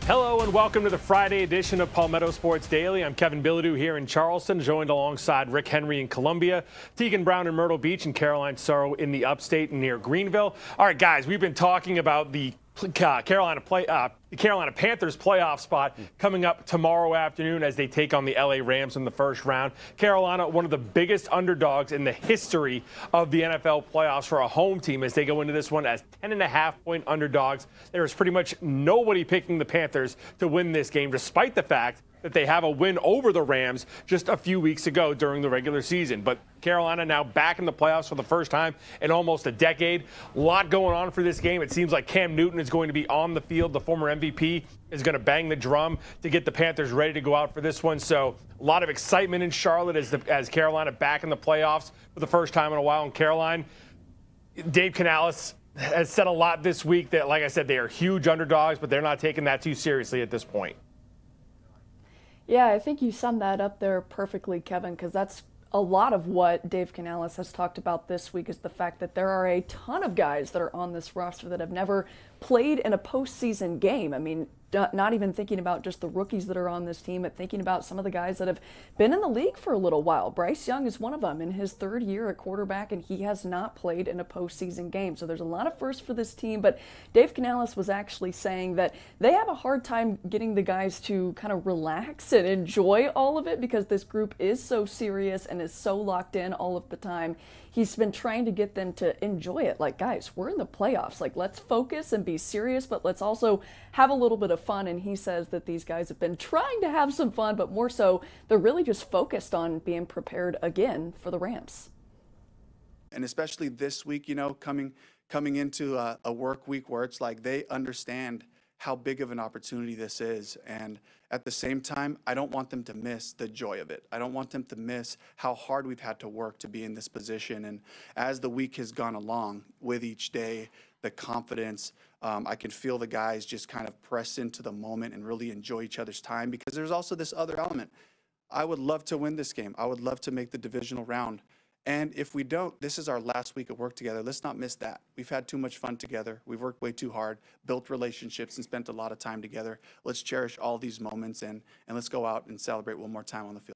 Hello and welcome to the Friday edition of Palmetto Sports Daily. I'm Kevin Bilodeau here in Charleston, joined alongside Rick Henry in Columbia, Teagan Brown in Myrtle Beach, and Caroline Sorrow in the upstate near Greenville. All right, guys, we've been talking about the Carolina Panthers playoff spot coming up tomorrow afternoon as they take on the LA Rams in the first round. Carolina, one of the biggest underdogs in the history of the NFL playoffs for a home team as they go into this one as 10.5-point underdogs. There is pretty much nobody picking the Panthers to win this game, despite the fact that they have a win over the Rams just a few weeks ago during the regular season. But Carolina now back in the playoffs for the first time in almost a decade. A lot going on for this game. It seems like Cam Newton is going to be on the field. The former MVP is going to bang the drum to get the Panthers ready to go out for this one. So a lot of excitement in Charlotte as Carolina back in the playoffs for the first time in a while. And Caroline, Dave Canales has said a lot this week that, like I said, they are huge underdogs, but they're not taking that too seriously at this point. Yeah, I think you summed that up there perfectly, Kevin, because that's a lot of what Dave Canales has talked about this week is the fact that there are a ton of guys that are on this roster that have never played in a postseason game. I mean, not even thinking about just the rookies that are on this team, but thinking about some of the guys that have been in the league for a little while. Bryce Young is one of them in his third year at quarterback, and he has not played in a postseason game. So there's a lot of firsts for this team, but Dave Canales was actually saying that they have a hard time getting the guys to kind of relax and enjoy all of it because this group is so serious and is so locked in all of the time. He's been trying to get them to enjoy it. Like, guys, we're in the playoffs. Like, let's focus and be serious, but let's also have a little bit of fun. And he says that these guys have been trying to have some fun, but more so, they're really just focused on being prepared again for the Rams. And especially this week, you know, coming into a work week where it's like they understand how big of an opportunity this is. And at the same time, I don't want them to miss the joy of it. I don't want them to miss how hard we've had to work to be in this position. And as the week has gone along with each day, the confidence, I can feel the guys just kind of press into the moment and really enjoy each other's time because there's also this other element. I would love to win this game. I would love to make the divisional round. And if we don't, this is our last week of work together. Let's not miss that. We've had too much fun together. We've worked way too hard, built relationships, and spent a lot of time together. Let's cherish all these moments and let's go out and celebrate one more time on the field.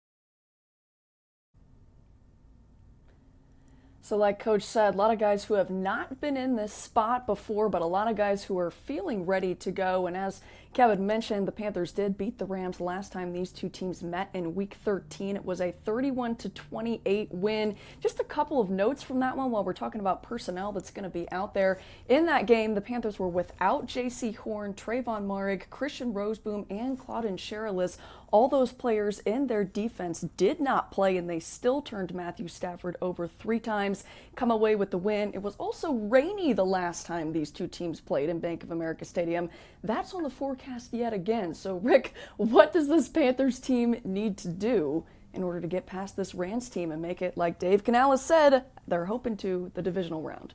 So like Coach said, a lot of guys who have not been in this spot before, but a lot of guys who are feeling ready to go. And as Kevin mentioned, the Panthers did beat the Rams last time these two teams met in Week 13. It was a 31-28 win. Just a couple of notes from that one while we're talking about personnel that's going to be out there. In that game, the Panthers were without J.C. Horn, Trayvon Moehrig, Christian Roseboom, and Claudin Sherilis. All those players in their defense did not play, and they still turned Matthew Stafford over 3 times, come away with the win. It was also rainy the last time these two teams played in Bank of America Stadium. That's on the forecast yet again. So, Rick, what does this Panthers team need to do in order to get past this Rams team and make it, like Dave Canales said, they're hoping to the divisional round?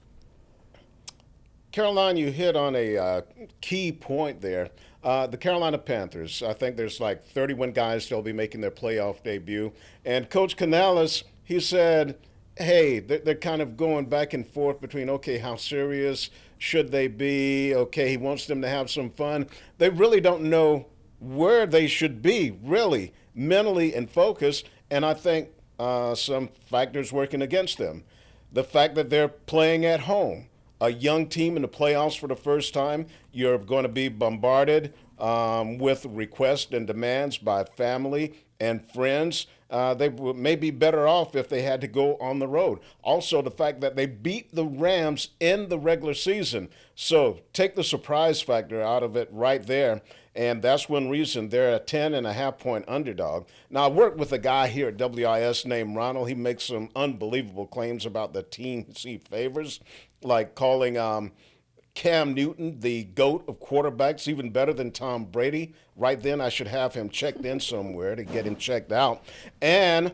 Caroline, you hit on a key point there. The Carolina Panthers, I think there's like 31 guys that'll be making their playoff debut. And Coach Canales, he said, hey, they're kind of going back and forth between, okay, how serious should they be? Okay, he wants them to have some fun. They really don't know where they should be, really, mentally and focused. And I think some factors working against them. The fact that they're playing at home. A young team in the playoffs for the first time, you're going to be bombarded with requests and demands by family and friends. They may be better off if they had to go on the road. Also, the fact that they beat the Rams in the regular season. So take the surprise factor out of it right there. And that's one reason they're a 10.5-point underdog. Now, I worked with a guy here at WIS named Ronald. He makes some unbelievable claims about the teams he favors, like calling Cam Newton the GOAT of quarterbacks, even better than Tom Brady. Right then, I should have him checked in somewhere to get him checked out. And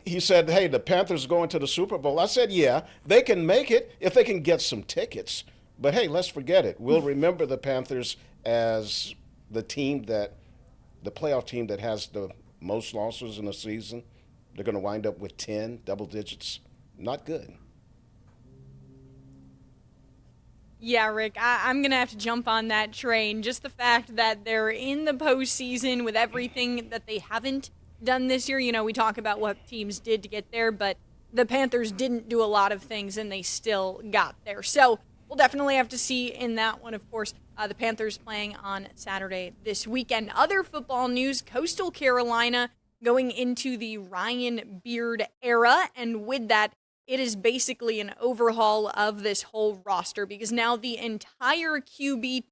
he said, hey, the Panthers are going to the Super Bowl. I said, yeah, they can make it if they can get some tickets. But, hey, let's forget it. We'll remember the Panthers as the playoff team that has the most losses in a season. They're going to wind up with 10 double digits. Not good. Yeah, Rick, I'm going to have to jump on that train. Just the fact that they're in the postseason with everything that they haven't done this year. You know, we talk about what teams did to get there, but the Panthers didn't do a lot of things, and they still got there. So we'll definitely have to see in that one, of course. The Panthers playing on Saturday this weekend. Other football news, Coastal Carolina going into the Ryan Beard era, and with that, it is basically an overhaul of this whole roster because now the entire QB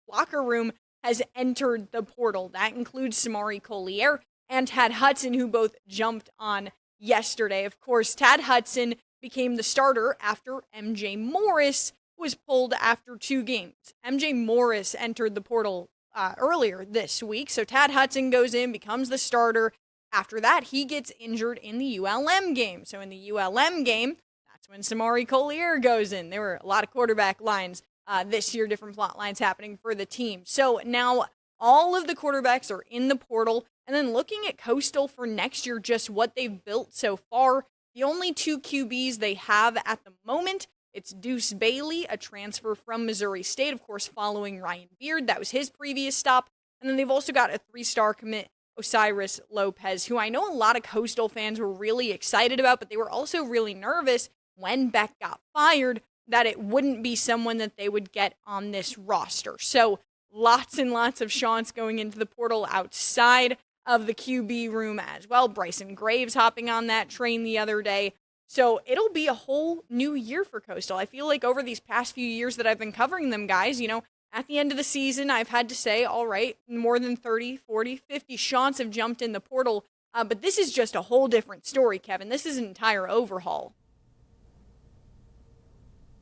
locker room has entered the portal. That includes Samari Collier and Tad Hudson, who both jumped on yesterday. Of course, Tad Hudson became the starter after MJ Morris was pulled after 2 games. MJ Morris entered the portal earlier this week, so Tad Hudson goes in, becomes the starter. After that, he gets injured in the ULM game. So in the ULM game, that's when Samari Collier goes in. There were a lot of quarterback lines this year, different plot lines happening for the team. So now all of the quarterbacks are in the portal. And then looking at Coastal for next year, just what they've built so far, the only 2 QBs they have at the moment, it's Deuce Bailey, a transfer from Missouri State, of course, following Ryan Beard. That was his previous stop. And then they've also got a 3-star commit, Osiris Lopez, who I know a lot of Coastal fans were really excited about, but they were also really nervous when Beck got fired that it wouldn't be someone that they would get on this roster. So lots and lots of shots going into the portal outside of the QB room as well. Bryson Graves hopping on that train the other day. So it'll be a whole new year for Coastal. I feel like over these past few years that I've been covering them, guys, you know, at the end of the season, I've had to say, all right, more than 30, 40, 50 shots have jumped in the portal. But this is just a whole different story, Kevin. This is an entire overhaul.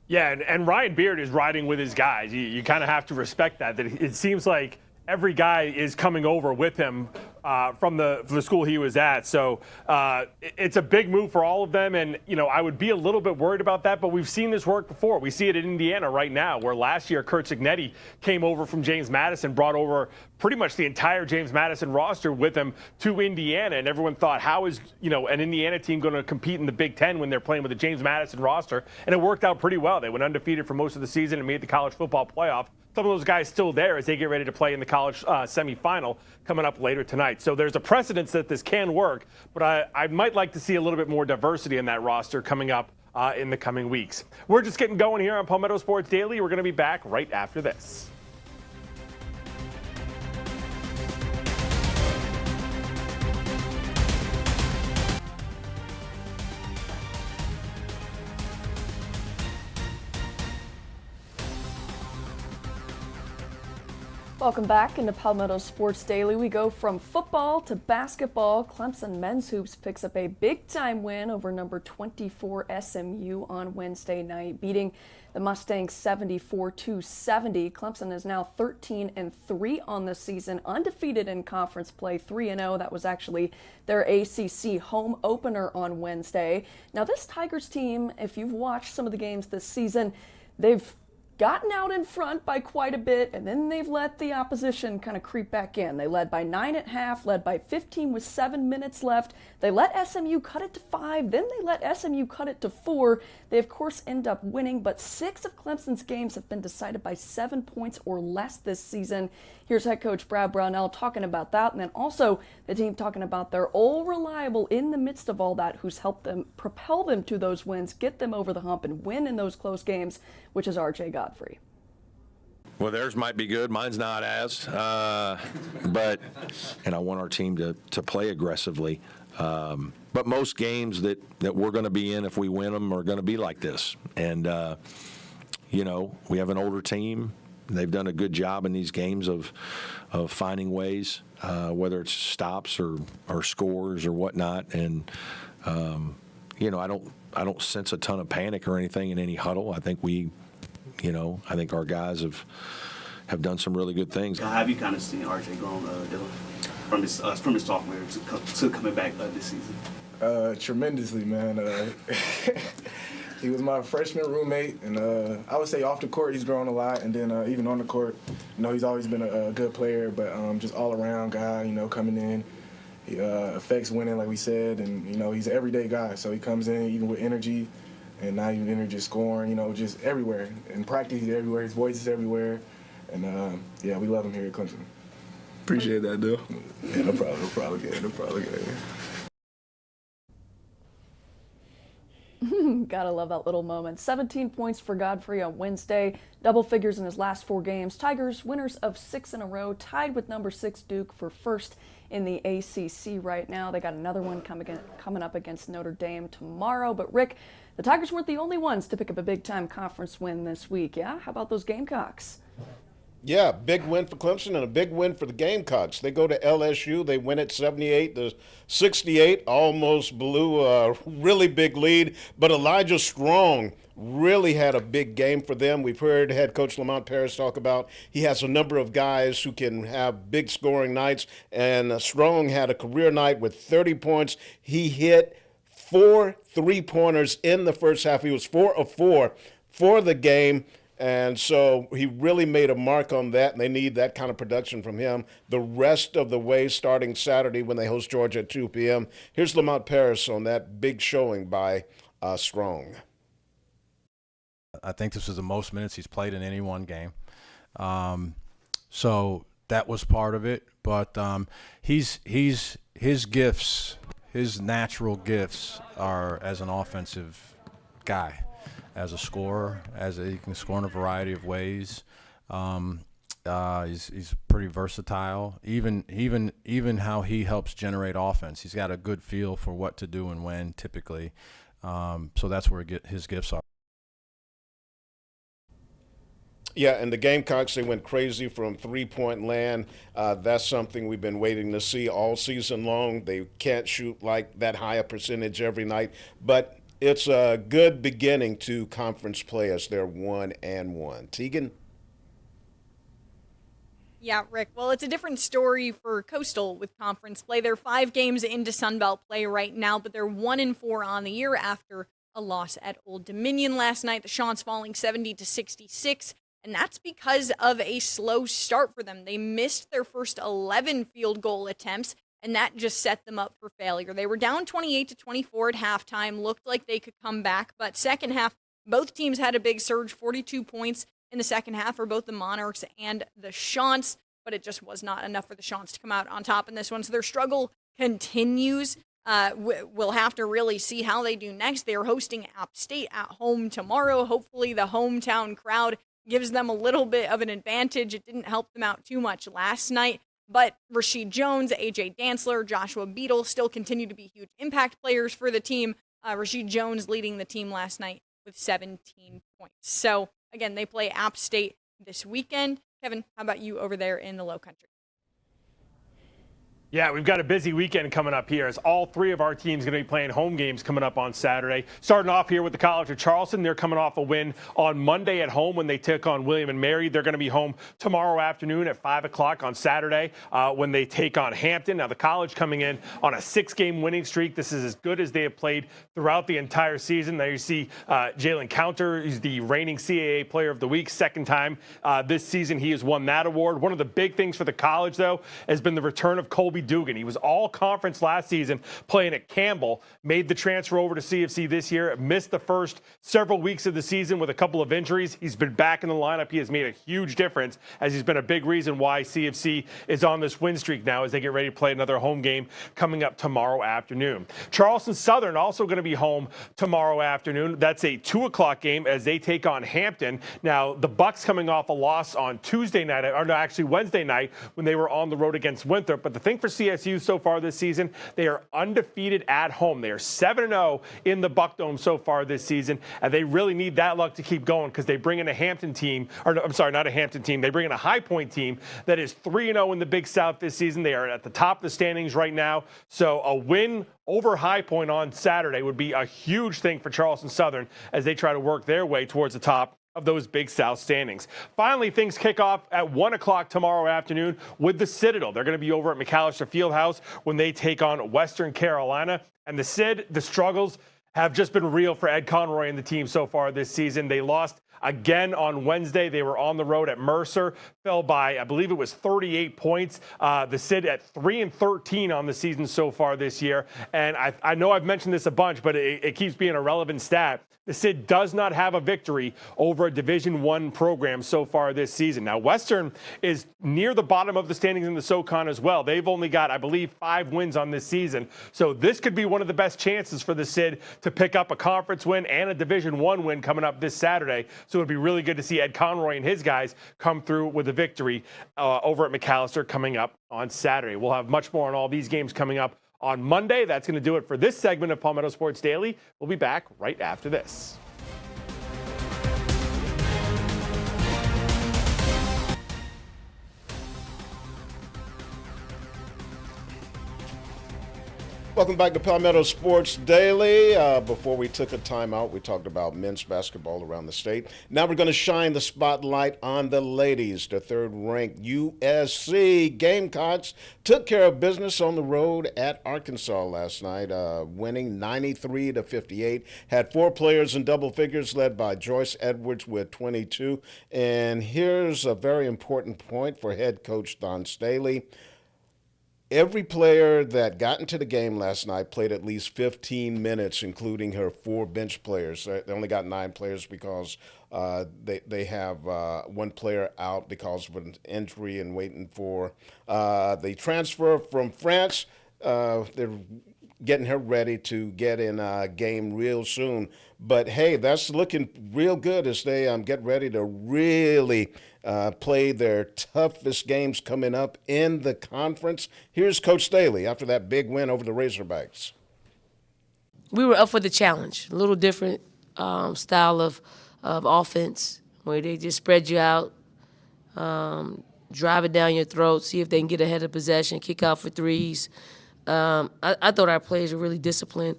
Yeah, and Ryan Beard is riding with his guys. You kind of have to respect that it seems like every guy is coming over with him from the school he was at. So it's a big move for all of them. And, you know, I would be a little bit worried about that, but we've seen this work before. We see it in Indiana right now, where last year Kurt Cignetti came over from James Madison, brought over pretty much the entire James Madison roster with him to Indiana. And everyone thought, how is, you know, an Indiana team going to compete in the Big Ten when they're playing with the James Madison roster? And it worked out pretty well. They went undefeated for most of the season and made the college football playoff. Some of those guys still there as they get ready to play in the college semifinal coming up later tonight. So there's a precedence that this can work, but I might like to see a little bit more diversity in that roster coming up in the coming weeks. We're just getting going here on Palmetto Sports Daily. We're going to be back right after this. Welcome back into Palmetto Sports Daily. We go from football to basketball. Clemson men's hoops picks up a big-time win over number 24 SMU on Wednesday night, beating the Mustangs 74-70. Clemson is now 13-3 on the season, undefeated in conference play, 3-0. That was actually their ACC home opener on Wednesday. Now, this Tigers team, if you've watched some of the games this season, they've gotten out in front by quite a bit, and then they've let the opposition kind of creep back in. They led by 9 at half, led by 15 with 7 minutes left. They let SMU cut it to 5, then they let SMU cut it to 4. They, of course, end up winning, but 6 of Clemson's games have been decided by 7 points or less this season. Here's head coach Brad Brownell talking about that, and then also the team talking about their all reliable in the midst of all that, who's helped them propel them to those wins, get them over the hump, and win in those close games, which is RJ Godfrey. Well, theirs might be good. Mine's not as. But I want our team to play aggressively. But most games that we're going to be in, if we win them, are going to be like this. And, you know, we have an older team. They've done a good job in these games of finding ways, whether it's stops or scores or whatnot. And, you know, I don't sense a ton of panic or anything in any huddle. I think I think our guys have done some really good things. How have you kind of seen RJ grown, Dylan, from his sophomore to coming back this season? Tremendously, man. He was my freshman roommate, and I would say off the court he's grown a lot, and then even on the court, you know, he's always been a good player, but just all-around guy, you know, coming in. He affects winning, like we said, and, you know, he's an everyday guy, so he comes in even with energy, and now he's in there just scoring, just everywhere. In practice, he's everywhere. His voice is everywhere. And, yeah, we love him here at Clemson. Appreciate that, dude. Yeah, no problem, Gabe. No problem, Gabe. Gotta love that little moment. 17 points for Godfrey on Wednesday. Double figures in his last 4 games. Tigers winners of 6 in a row, tied with number 6 Duke for first in the ACC right now. They got another one coming up against Notre Dame tomorrow. But Rick, the Tigers weren't the only ones to pick up a big-time conference win this week, yeah? How about those Gamecocks? Yeah, big win for Clemson and a big win for the Gamecocks. They go to LSU. They win it 78-68, almost blew a really big lead. But Elijah Strong really had a big game for them. We've heard head coach Lamont Paris talk about he has a number of guys who can have big scoring nights, and Strong had a career night with 30 points. He hit 4 3-pointers in the first half. He was 4 of 4 for the game. And so he really made a mark on that, and they need that kind of production from him the rest of the way starting Saturday when they host Georgia at 2 p.m. Here's Lamont Paris on that big showing by Strong. I think this is the most minutes he's played in any one game. So that was part of it. But his gifts, his natural gifts are as an offensive guy. As a scorer, he can score in a variety of ways. He's pretty versatile. Even how he helps generate offense. He's got a good feel for what to do and when, typically. So that's where his gifts are. Yeah, and the Gamecocks, they went crazy from three-point land. That's something we've been waiting to see all season long. They can't shoot like that high a percentage every night, but it's a good beginning to conference play as they're 1-1. Teagan? Yeah, Rick. Well, it's a different story for Coastal with conference play. They're 5 games into Sun Belt play right now, but they're 1-4 on the year after a loss at Old Dominion last night. The Chants falling 70-66, and that's because of a slow start for them. They missed their first 11 field goal attempts, and that just set them up for failure. They were down 28-24 at halftime, looked like they could come back, but second half, both teams had a big surge, 42 points in the second half for both the Monarchs and the Chants, but it just was not enough for the Chants to come out on top in this one, so their struggle continues. We'll have to really see how they do next. They are hosting App State at home tomorrow. Hopefully the hometown crowd gives them a little bit of an advantage. It didn't help them out too much last night. But Rashid Jones, A.J. Dantzler, Joshua Beadle still continue to be huge impact players for the team. Rashid Jones leading the team last night with 17 points. So, again, they play App State this weekend. Kevin, how about you over there in the Low Country? Yeah, we've got a busy weekend coming up here as all 3 of our teams going to be playing home games coming up on Saturday. Starting off here with the College of Charleston. They're coming off a win on Monday at home when they took on William and Mary. They're going to be home tomorrow afternoon at 5 o'clock on Saturday when they take on Hampton. Now, the College coming in on a 6-game winning streak. This is as good as they have played throughout the entire season. There you see Jalen Counter. He's the reigning CAA Player of the Week, second time this season he has won that award. One of the big things for the College, though, has been the return of Colby Dugan. He was all conference last season playing at Campbell, made the transfer over to CFC this year, missed the first several weeks of the season with a couple of injuries. He's been back in the lineup. He has made a huge difference as he's been a big reason why CFC is on this win streak now as they get ready to play another home game coming up tomorrow afternoon. Charleston Southern also going to be home tomorrow afternoon. That's a 2 o'clock game as they take on Hampton. Now, the Bucks coming off a loss on Tuesday night, or no, actually Wednesday night when they were on the road against Winthrop. But the thing for CSU so far this season, they are undefeated at home. They are 7-0 in the Buck Dome so far this season, and they really need that luck to keep going because they bring in a Hampton team, or no, I'm sorry, not a Hampton team. They bring in a High Point team that is 3-0 in the Big South this season. They are at the top of the standings right now, so a win over High Point on Saturday would be a huge thing for Charleston Southern as they try to work their way towards the top of those Big South standings. Finally, things kick off at 1 o'clock tomorrow afternoon with the Citadel. They're going to be over at McAllister Fieldhouse when they take on Western Carolina. And the struggles have just been real for Ed Conroy and the team so far this season. They lost Again, on Wednesday, they were on the road at Mercer, fell by, I believe it was 38 points. The Sid at 3-13 on the season so far this year. And I know I've mentioned this a bunch, but it keeps being a relevant stat. The Sid does not have a victory over a Division I program so far this season. Now, Western is near the bottom of the standings in the SoCon as well. They've only got, I believe, 5 wins on this season. So this could be one of the best chances for the Sid to pick up a conference win and a Division I win coming up this Saturday. So it would be really good to see Ed Conroy and his guys come through with a victory over at McAllister coming up on Saturday. We'll have much more on all these games coming up on Monday. That's going to do it for this segment of Palmetto Sports Daily. We'll be back right after this. Welcome back to Palmetto Sports Daily. Before we took a timeout, we talked about men's basketball around the state. Now we're going to shine the spotlight on the ladies. The third-ranked USC Gamecocks took care of business on the road at Arkansas last night, winning 93-58. Had 4 players in double figures, led by Joyce Edwards with 22. And here's a very important point for head coach Don Staley. Every player that got into the game last night played at least 15 minutes, including her 4 bench players. They only got 9 players because they have 1 player out because of an injury and waiting for the transfer from France. They're getting her ready to get in a game real soon. But, hey, that's looking real good as they get ready to really play their toughest games coming up in the conference. Here's Coach Staley after that big win over the Razorbacks. We were up for the challenge, a little different style of offense where they just spread you out, drive it down your throat, see if they can get ahead of possession, kick out for threes. I thought our players were really disciplined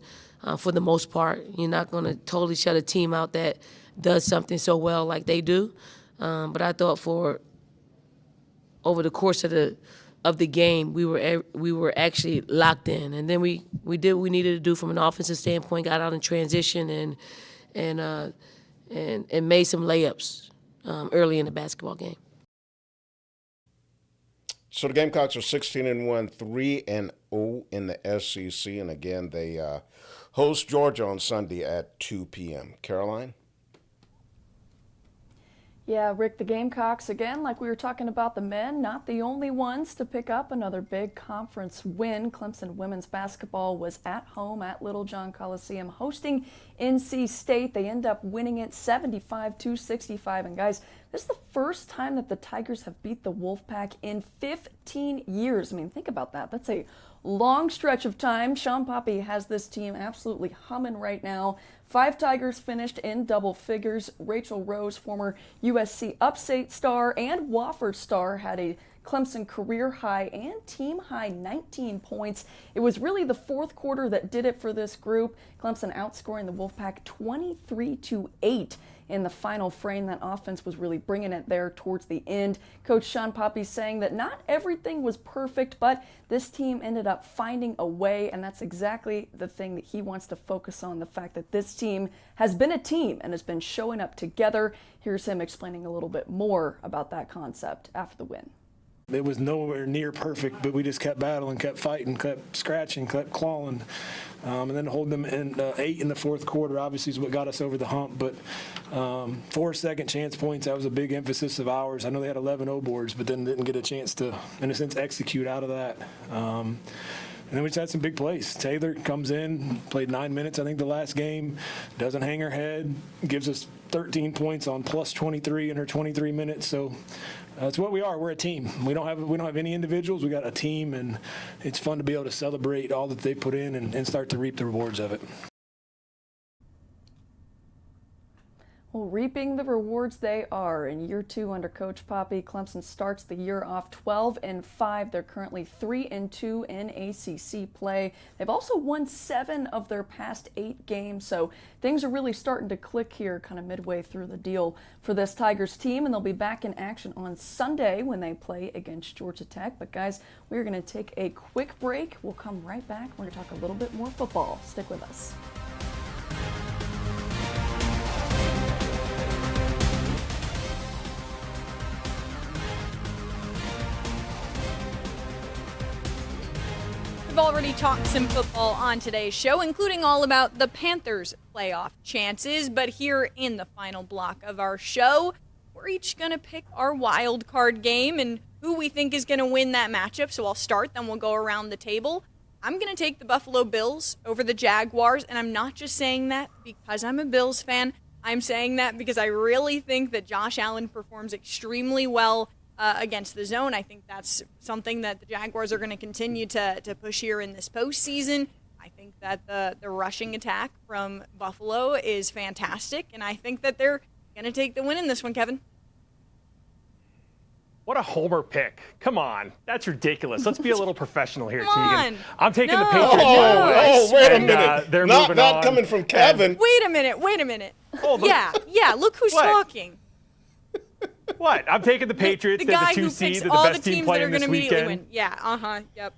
for the most part. You're not going to totally shut a team out that does something so well like they do. But I thought over the course of the game, we were actually locked in, and then we did what we needed to do from an offensive standpoint. Got out in transition and made some layups early in the basketball game. So the Gamecocks are 16-1, 3-0 in the SEC, and again they host Georgia on Sunday at 2 p.m. Caroline? Yeah, Rick, the Gamecocks, again, like we were talking about the men, not the only ones to pick up another big conference win. Clemson women's basketball was at home at Little John Coliseum hosting NC State. They end up winning it 75-65. And guys, this is the first time that the Tigers have beat the Wolfpack in 15 years. I mean, think about that. That's a long stretch of time. Sean Poppy has this team absolutely humming right now. 5 Tigers finished in double figures. Rachel Rose, former USC Upstate star and Wofford star, had a Clemson career high and team high 19 points. It was really the fourth quarter that did it for this group. Clemson outscoring the Wolfpack 23-8 in the final frame. That offense was really bringing it there towards the end. Coach Sean Poppy saying that not everything was perfect, but this team ended up finding a way, and that's exactly the thing that he wants to focus on, the fact that this team has been a team and has been showing up together. Here's him explaining a little bit more about that concept after the win. It was nowhere near perfect, but we just kept battling, kept fighting, kept scratching, kept clawing. And then hold them in 8 in the fourth quarter obviously is what got us over the hump. But 4 second chance points, that was a big emphasis of ours. I know they had 11 O-boards, but then didn't get a chance to, in a sense, execute out of that. And then we just had some big plays. Taylor comes in, played 9 minutes, I think, the last game, doesn't hang her head, gives us 13 points on plus 23 in her 23 minutes. So that's what we are. We're a team. We don't have any individuals. We got a team, and it's fun to be able to celebrate all that they put in and start to reap the rewards of it. Well, reaping the rewards they are. In year 2 under Coach Poppy, Clemson starts the year off 12-5. They're currently 3-2 in ACC play. They've also won 7 of their past 8 games, so things are really starting to click here kind of midway through the deal for this Tigers team, and they'll be back in action on Sunday when they play against Georgia Tech. But guys, we're going to take a quick break. We'll come right back. We're going to talk a little bit more football. Stick with us. we've already talked some football on today's show, including all about the Panthers' playoff chances. But here in the final block of our show, we're each going to pick our wild card game and who we think is going to win that matchup. So I'll start, then we'll go around the table. I'm going to take the Buffalo Bills over the Jaguars, and I'm not just saying that because I'm a Bills fan. I'm saying that because I really think that Josh Allen performs extremely well against the zone. I think that's something that the Jaguars are going to continue to push here in this postseason. I think that the rushing attack from Buffalo is fantastic, and I think that they're going to take the win in this one, Kevin. What a homer pick. Come on. That's ridiculous. Let's be a little professional here, Come Teagan. on. I'm taking the No. Patriots. Oh, wait a minute. They're not moving on. coming from Kevin. Wait a minute. Hold on. Yeah, look who's What? talking. What? I'm taking the Patriots. The They're guy the 2 who seed. picks They're the all the best team teams that are playing going this to immediately weekend. win. Yeah, yep.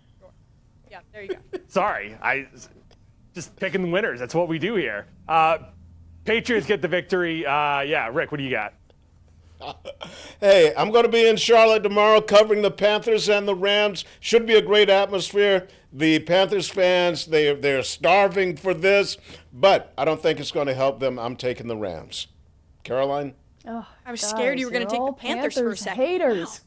Yep, there you go. Sorry. I just picking the winners. That's what we do here. Patriots get the victory. Yeah, Rick, what do you got? Hey, I'm going to be in Charlotte tomorrow covering the Panthers and the Rams. Should be a great atmosphere. The Panthers fans, they're starving for this, but I don't think it's going to help them. I'm taking the Rams. Caroline? Oh, I was scared you were going to take the Panthers for a second. Haters.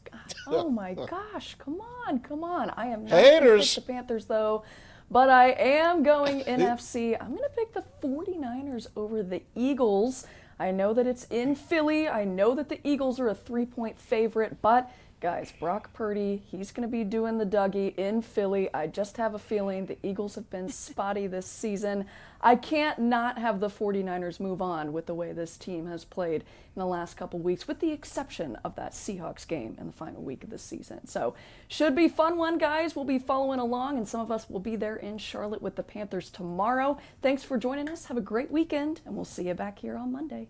Oh my gosh, come on. I am not Haters. going to pick the Panthers though, but I am going NFC. I'm going to pick the 49ers over the Eagles. I know that it's in Philly. I know that the Eagles are a 3-point favorite, but guys, Brock Purdy, he's going to be doing the Dougie in Philly. I just have a feeling the Eagles have been spotty this season. I can't not have the 49ers move on with the way this team has played in the last couple weeks, with the exception of that Seahawks game in the final week of the season. So, should be fun one, guys. We'll be following along, and some of us will be there in Charlotte with the Panthers tomorrow. Thanks for joining us. Have a great weekend, and we'll see you back here on Monday.